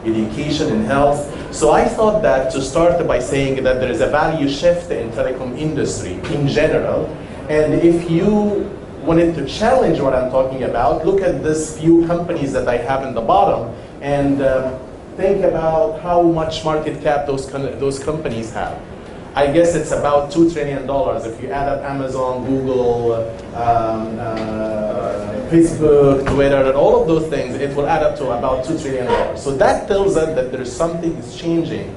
education, and health. So I thought that to start by saying that there is a value shift in telecom industry in general, and if you wanted to challenge what I'm talking about, look at this few companies that I have in the bottom, and think about how much market cap those companies have. I guess it's about $2 trillion. If you add up Amazon, Google, Facebook, Twitter, and all of those things, it will add up to about $2 trillion. So that tells us that there's something is changing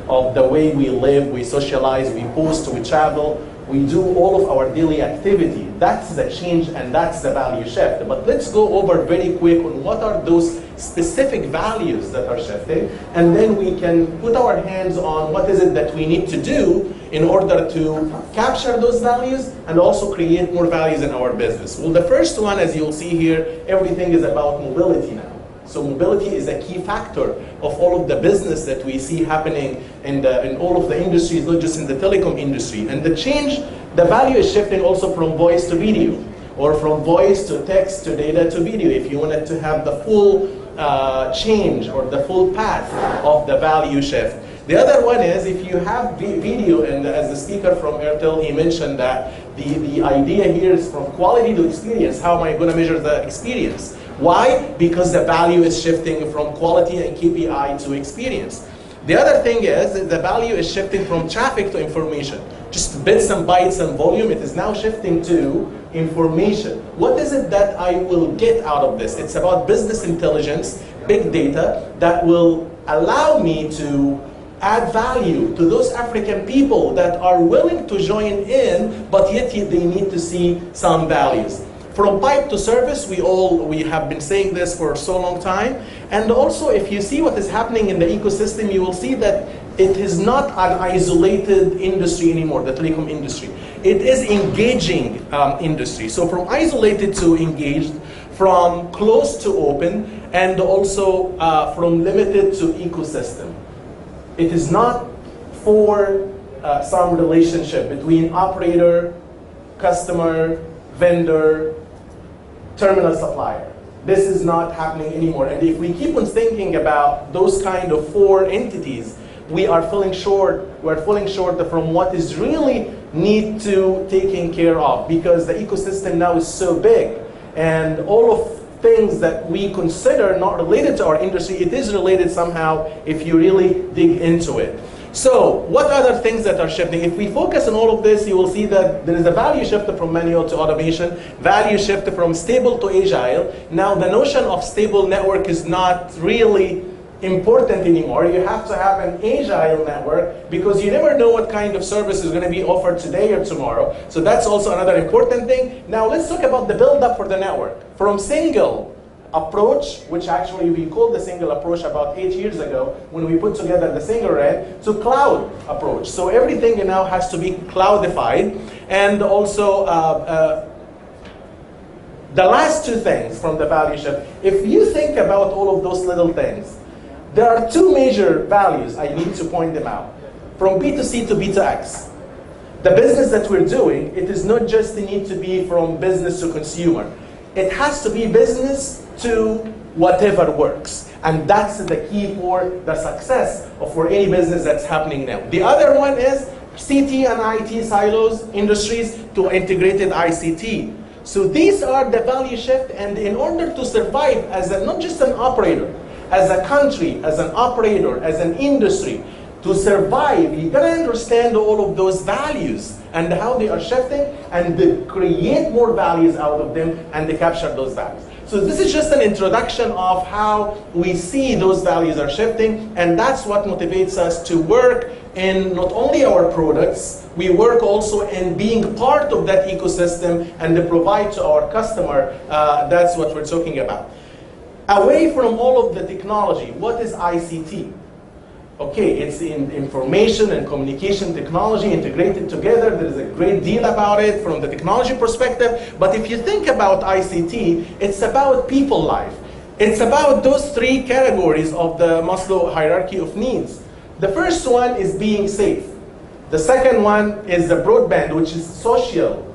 of the way we live, we socialize, we post, we travel, we do all of our daily activity. That's the change and that's the value shift. But let's go over very quick on what are those specific values that are shifting, and then we can put our hands on what is it that we need to do in order to capture those values and also create more values in our business. Well, the first one, as you'll see here, everything is about mobility now. So mobility is a key factor of all of the business that we see happening in all of the industries, not just in the telecom industry. And the change, the value is shifting also from voice to video, or from voice to text to data to video, if you wanted to have the full change or the full path of the value shift. The other one is if you have video, and as the speaker from Airtel, he mentioned that the idea here is from quality to experience. How am I going to measure the experience? Why? Because the value is shifting from quality and KPI to experience. The other thing is that the value is shifting from traffic to information. Just bits and bytes and volume, it is now shifting to information. What is it that I will get out of this? It's about business intelligence, big data, that will allow me to add value to those African people that are willing to join in, but yet they need to see some values. From pipe to service, we have been saying this for so long time. And also, if you see what is happening in the ecosystem, you will see that it is not an isolated industry anymore, the telecom industry. It is engaging industry. So from isolated to engaged, from closed to open, and also from limited to ecosystem. It is not for some relationship between operator, customer, vendor, terminal supplier. This is not happening anymore. And if we keep on thinking about those kind of four entities, we are falling short. We're falling short from what is really need to taken care of, because the ecosystem now is so big, and all of things that we consider not related to our industry, it is related somehow if you really dig into it. So what other things that are shifting? If we focus on all of this, you will see that there is a value shift from manual to automation, value shift from stable to agile. Now the notion of stable network is not really important anymore. You have to have an agile network because you never know what kind of service is going to be offered today or tomorrow. So that's also another important thing. Now let's talk about the build-up for the network. From single approach, which actually we called the single approach about 8 years ago when we put together the single RAN, to cloud approach. So everything now has to be cloudified. And also the last two things from the value shift, if you think about all of those little things, there are two major values. I need to point them out. From B2C to B2X. The business that we're doing, it is not just the need to be from business to consumer. It has to be business to whatever works. And that's the key for the success for any business that's happening now. The other one is CT and IT silos industries to integrated ICT. So these are the value shift, and in order to survive as not just an operator, as a country, as an operator, as an industry, to survive, you gotta understand all of those values and how they are shifting, and to create more values out of them and to capture those values. So this is just an introduction of how we see those values are shifting, and that's what motivates us to work in not only our products, we work also in being part of that ecosystem and to provide to our customer. That's what we're talking about. Away from all of the technology, what is ICT? Okay, it's in information and communication technology integrated together. There is a great deal about it from the technology perspective. But if you think about ICT, it's about people life. It's about those three categories of the Maslow hierarchy of needs. The first one is being safe. The second one is the broadband, which is social.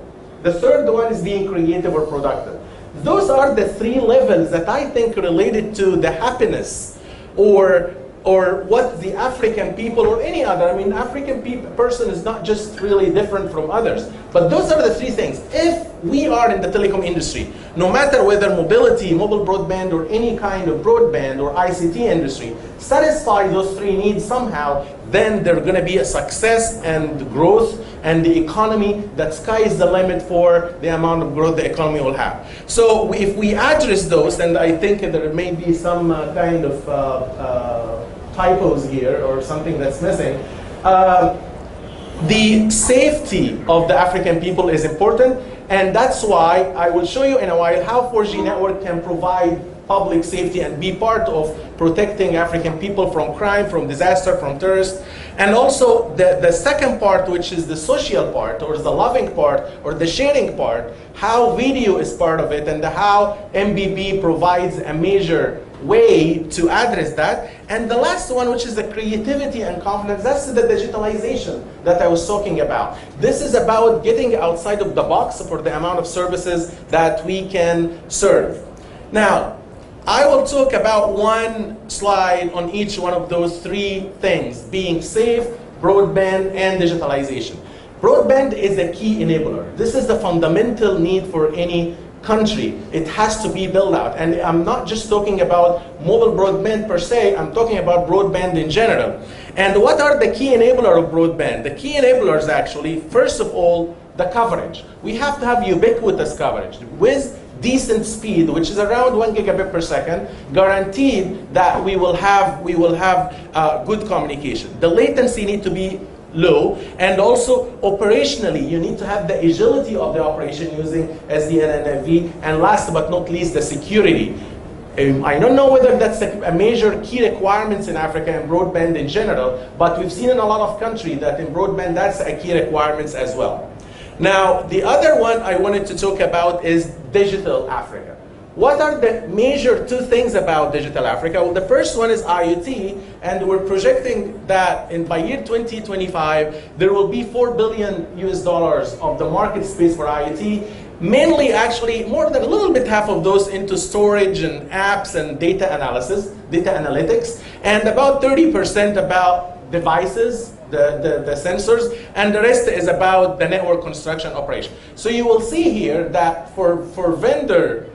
The third one is being creative or productive. Those are the three levels that I think related to the happiness or what the African people or any other, I mean, African person is not just really different from others, but those are the three things. If we are in the telecom industry, no matter whether mobility, mobile broadband, or any kind of broadband or ICT industry, satisfy those three needs somehow, then they're going to be a success and growth, and the economy, that sky is the limit for the amount of growth the economy will have. So if we address those, and I think there may be some kind of typos here or something that's missing, the safety of the African people is important, and that's why I will show you in a while how 4G network can provide public safety and be part of protecting African people from crime, from disaster, from terrorists. And also the second part, which is the social part, or the loving part, or the sharing part, how video is part of it, and how MBB provides a major way to address that. And the last one, which is the creativity and confidence, that's the digitalization that I was talking about. This is about getting outside of the box for the amount of services that we can serve. Now, I will talk about one slide on each one of those three things, being safe, broadband, and digitalization. Broadband is a key enabler. This is the fundamental need for any country. It has to be built out. And I'm not just talking about mobile broadband per se, I'm talking about broadband in general. And what are the key enablers of broadband? The key enablers actually, first of all, the coverage. We have to have ubiquitous coverage with decent speed, which is around 1 gigabit per second, guaranteed that we will have good communication. The latency need to be low, and also operationally, you need to have the agility of the operation using SDN and NFV, and last but not least, the security. I don't know whether that's a major key requirements in Africa and broadband in general, but we've seen in a lot of countries that in broadband that's a key requirements as well. Now, the other one I wanted to talk about is Digital Africa. What are the major two things about Digital Africa? Well, the first one is IoT, and we're projecting that by year 2025, there will be $4 billion of the market space for IoT, mainly actually more than a little bit half of those into storage and apps and data analysis, data analytics, and about 30% about devices, the sensors, and the rest is about the network construction operation. So you will see here that for vendor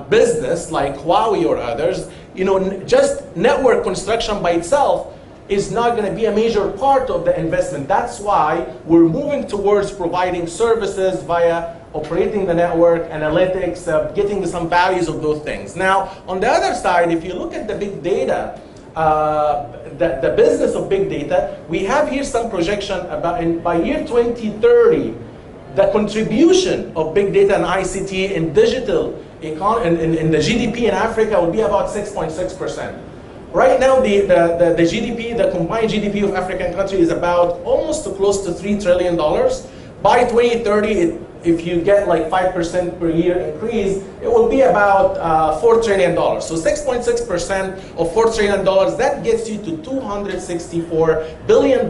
business like Huawei or others, just network construction by itself is not going to be a major part of the investment. That's why we're moving towards providing services via operating the network, analytics, getting some values of those things. Now, on the other side, if you look at the big data, the business of big data, we have here some projection about by year 2030, the contribution of big data and ICT in digital in the GDP in Africa will be about 6.6%. Right now, the GDP, the combined GDP of African countries is about almost close to $3 trillion. By 2030, if you get like 5% per year increase, it will be about $4 trillion. So 6.6% of $4 trillion, that gets you to $264 billion,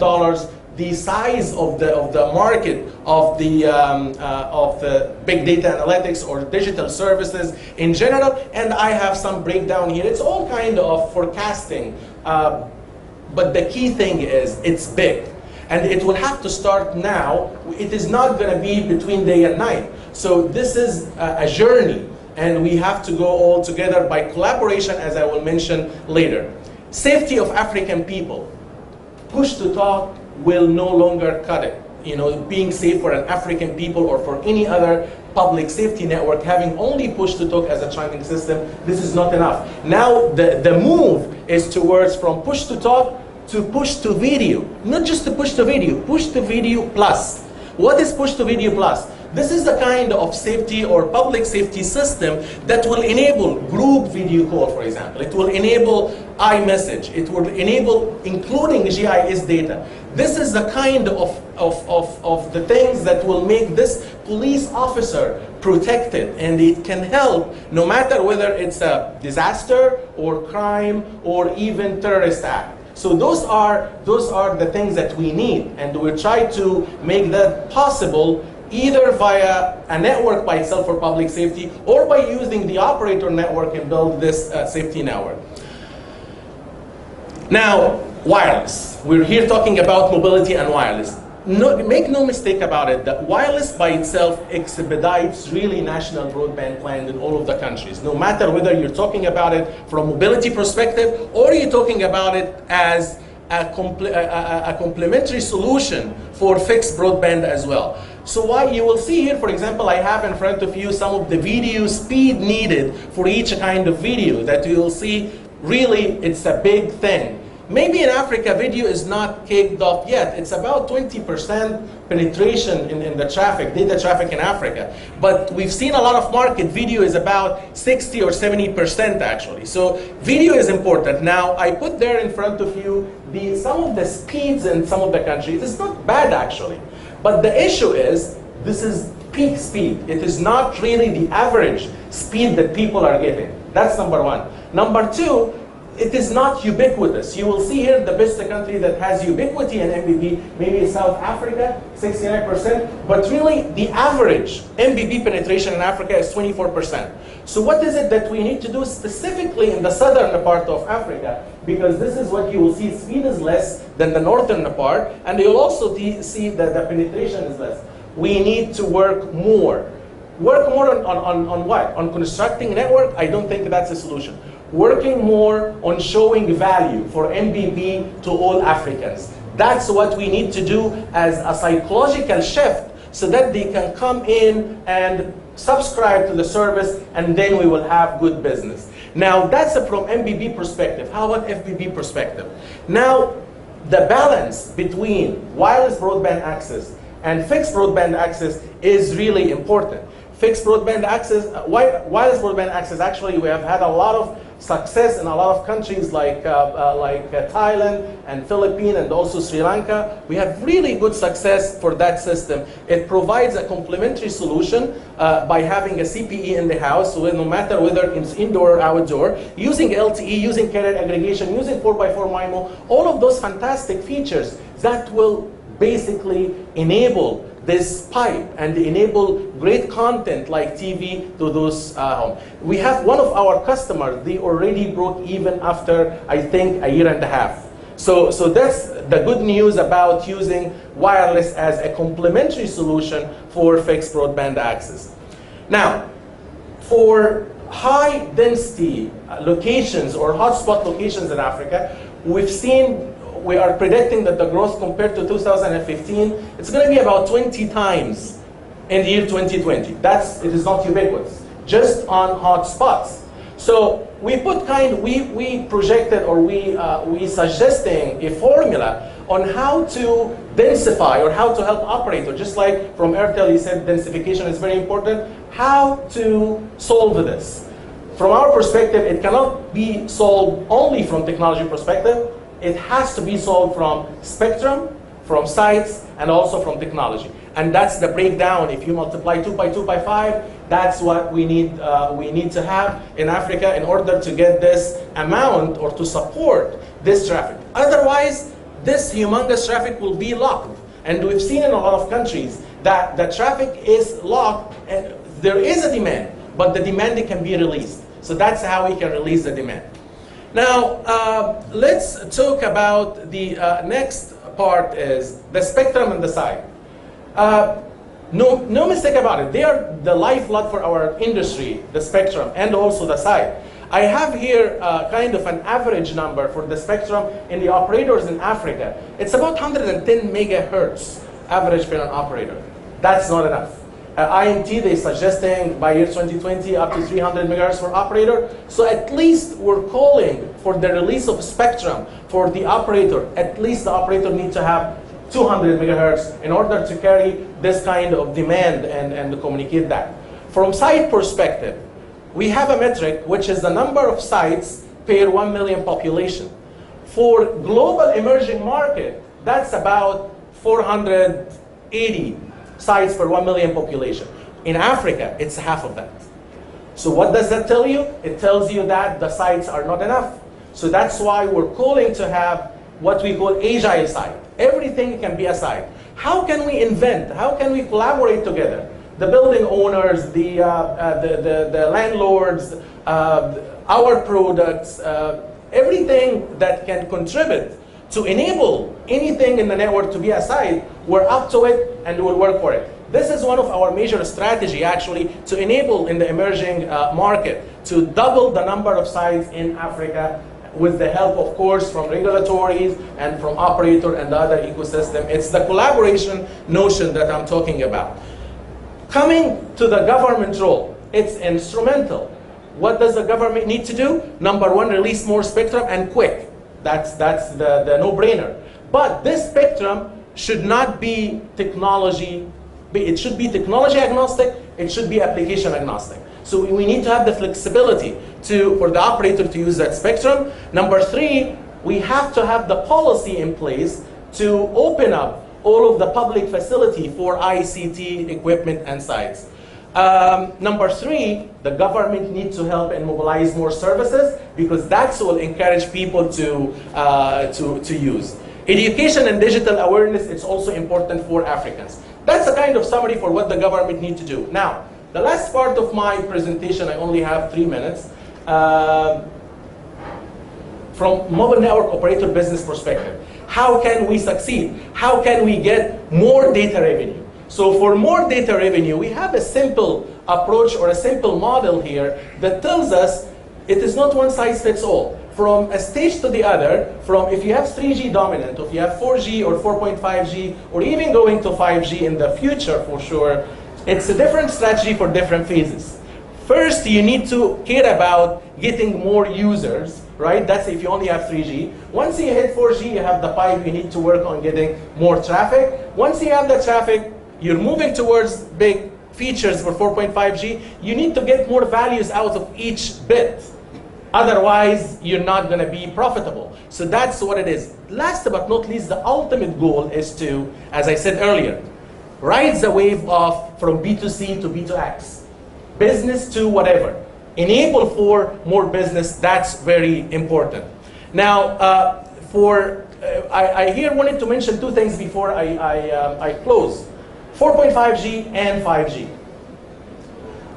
the size of the market of the big data analytics or digital services in general. And I have some breakdown here. It's all kind of forecasting, but the key thing is it's big. And it will have to start now. It is not going to be between day and night. So this is a journey, and we have to go all together by collaboration, as I will mention later. Safety of African people. Push to talk will no longer cut it. Being safe for an African people or for any other public safety network, having only push to talk as a tracking system, this is not enough. Now the move is towards from push to talk to push to video. Not just to push to video plus. What is push to video plus? This is the kind of safety or public safety system that will enable group video call, for example. It will enable iMessage. It will enable including GIS data. This is the kind of the things that will make this police officer protected, and it can help no matter whether it's a disaster or crime or even terrorist act. So those are the things that we need, and we try to make that possible either via a network by itself for public safety or by using the operator network and build this safety network. Now, wireless. We're here talking about mobility and wireless. Make no mistake about it, that wireless by itself expedites really national broadband plans in all of the countries. No matter whether you're talking about it from a mobility perspective or you're talking about it as a complementary solution for fixed broadband as well. So what you will see here, for example, I have in front of you some of the video speed needed for each kind of video that you will see. Really, it's a big thing. Maybe in Africa, video is not kicked off yet. It's about 20% penetration in the traffic, data traffic in Africa. But we've seen a lot of market. Video is about 60 or 70% actually. So video is important. Now, I put there in front of you some of the speeds in some of the countries. It's not bad actually. But the issue is, this is peak speed. It is not really the average speed that people are getting. That's number one. Number two, it is not ubiquitous. You will see here the best country that has ubiquity in MBB, maybe South Africa, 69%, but really the average MBB penetration in Africa is 24%. So what is it that we need to do specifically in the southern part of Africa? Because this is what you will see, speed is less than the northern part, and you'll also see that the penetration is less. We need to work more. Work more on what? On constructing network? I don't think that's a solution. Working more on showing value for MBB to all Africans. That's what we need to do as a psychological shift so that they can come in and subscribe to the service, and then we will have good business. Now, that's from MBB perspective. How about FBB perspective? Now, the balance between wireless broadband access and fixed broadband access is really important. Fixed broadband access, wireless broadband access, actually we have had a lot of success in a lot of countries like Thailand and Philippines and also Sri Lanka. We have really good success for that system. It provides a complementary solution by having a CPE in the house, so no matter whether it's indoor or outdoor, using LTE, using carrier aggregation, using 4x4 MIMO, all of those fantastic features that will basically enable this pipe and enable great content like TV to those home. We have one of our customers, they already broke even after, I think, a year and a half. So that's the good news about using wireless as a complementary solution for fixed broadband access. Now, for high density locations or hotspot locations in Africa, we are predicting that the growth compared to 2015, it's going to be about 20 times in the year 2020. It is not ubiquitous, just on hotspots. So we projected, or we suggesting a formula on how to densify or how to help operator, just like from Airtel you said densification is very important, how to solve this. From our perspective, it cannot be solved only from technology perspective. It has to be solved from spectrum, from sites, and also from technology. And that's the breakdown. If you multiply 2 by 2 by 5, that's what we need to have in Africa in order to get this amount or to support this traffic. Otherwise, this humongous traffic will be locked. And we've seen in a lot of countries that the traffic is locked and there is a demand, but the demand can be released. So that's how we can release the demand. Now, let's talk about the next part is the spectrum and the site. No mistake about it. They are the lifeblood for our industry, the spectrum, and also the site. I have here kind of an average number for the spectrum in the operators in Africa. It's about 110 megahertz average per an operator. That's not enough. IMT, they're suggesting by year 2020 up to 300 megahertz for operator. So at least we're calling for the release of spectrum for the operator. At least the operator needs to have 200 megahertz in order to carry this kind of demand and to communicate that. From site perspective, we have a metric which is the number of sites per 1 million population. For global emerging market, that's about 480 sites per 1 million population. In Africa, it's half of that. So what does that tell you? It tells you that the sites are not enough. So that's why we're calling to have what we call agile site. Everything can be a site. How can we invent? How can we collaborate together? The building owners, the landlords, our products, everything that can contribute to enable anything in the network to be aside, we're up to it and we'll work for it. This is one of our major strategy actually to enable in the emerging market to double the number of sites in Africa with the help, of course, from regulatories and from operator and the other ecosystem. It's the collaboration notion that I'm talking about. Coming to the government role, it's instrumental. What does the government need to do? Number one, release more spectrum and quick. That's the no-brainer. But this spectrum should not be technology, it should be technology agnostic, it should be application agnostic. So we need to have the flexibility for the operator to use that spectrum. Number three, we have to have the policy in place to open up all of the public facility for ICT equipment and sites. Number three, the government needs to help and mobilize more services because that's what will encourage people to use. Education and digital awareness is also important for Africans. That's a kind of summary for what the government needs to do. Now, the last part of my presentation, I only have 3 minutes. From mobile network operator business perspective, how can we succeed? How can we get more data revenue? So for more data revenue, we have a simple approach or a simple model here that tells us it is not one size fits all. From a stage to the other, from if you have 3G dominant, if you have 4G or 4.5G, or even going to 5G in the future for sure, it's a different strategy for different phases. First, you need to care about getting more users, right? That's if you only have 3G. Once you hit 4G, you have the pipe, you need to work on getting more traffic. Once you have the traffic, you're moving towards big features for 4.5G. You need to get more values out of each bit. Otherwise, you're not going to be profitable. So that's what it is. Last but not least, the ultimate goal is to, as I said earlier, ride the wave of from B2C to B2X. Business to whatever. Enable for more business, that's very important. Now, I here wanted to mention two things before I close. 4.5G and 5G.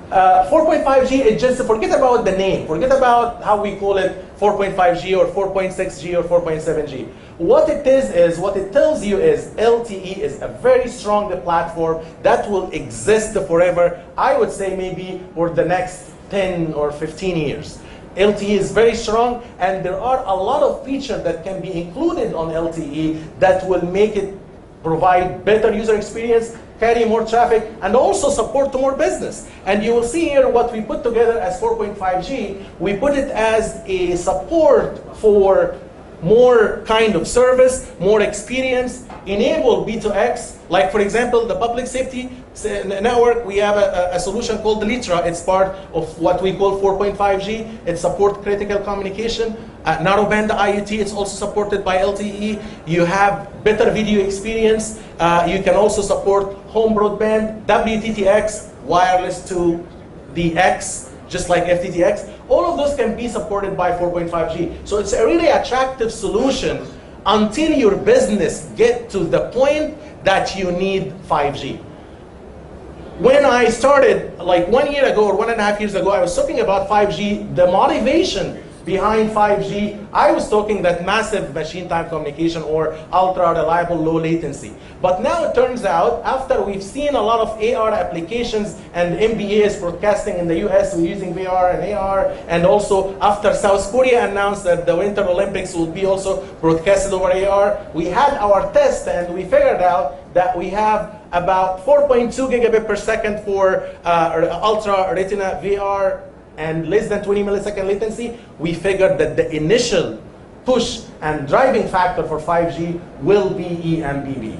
4.5G, it just, forget about the name. Forget about how we call it 4.5G or 4.6G or 4.7G. What it is what it tells you is LTE is a very strong platform that will exist forever. I would say maybe for the next 10 or 15 years. LTE is very strong, and there are a lot of features that can be included on LTE that will make it provide better user experience, carry more traffic, and also support more business. And you will see here what we put together as 4.5G. We put it as a support for more kind of service, more experience, enable B2X. Like for example, the public safety network, we have a solution called the Litra. It's part of what we call 4.5G. It supports critical communication. Narrowband IoT, it's also supported by LTE. You have better video experience. You can also support home broadband, WTTX, wireless to the X, just like FTTX. All of those can be supported by 4.5G. So it's a really attractive solution until your business get to the point that you need 5G. When I started, like 1 year ago or 1.5 years ago, I was talking about 5G, the motivation behind 5G, I was talking that massive machine time communication or ultra reliable low latency. But now it turns out, after we've seen a lot of AR applications and MBAs broadcasting in the US, we're using VR and AR, and also after South Korea announced that the Winter Olympics will be also broadcasted over AR, we had our test and we figured out that we have about 4.2 gigabit per second for ultra retina VR and less than 20 millisecond latency. We figured that the initial push and driving factor for 5G will be eMBB.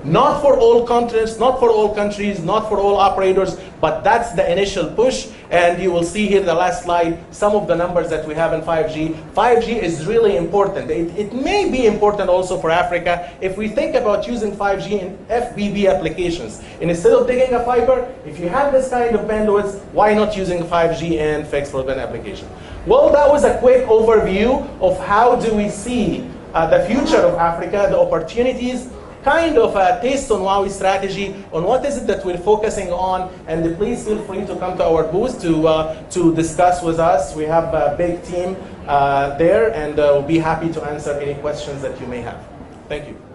Not for all countries, not for all countries, not for all operators, but that's the initial push. And you will see here the last slide, some of the numbers that we have in 5G. 5G is really important. It may be important also for Africa if we think about using 5G in FBB applications. And instead of digging a fiber, if you have this kind of bandwidth, why not using 5G in fixed broadband application? Well, that was a quick overview of how do we see the future of Africa, the opportunities, kind of a taste on Huawei's strategy, on what is it that we're focusing on, and please feel free to come to our booth to discuss with us. We have a big team there, and we'll be happy to answer any questions that you may have. Thank you.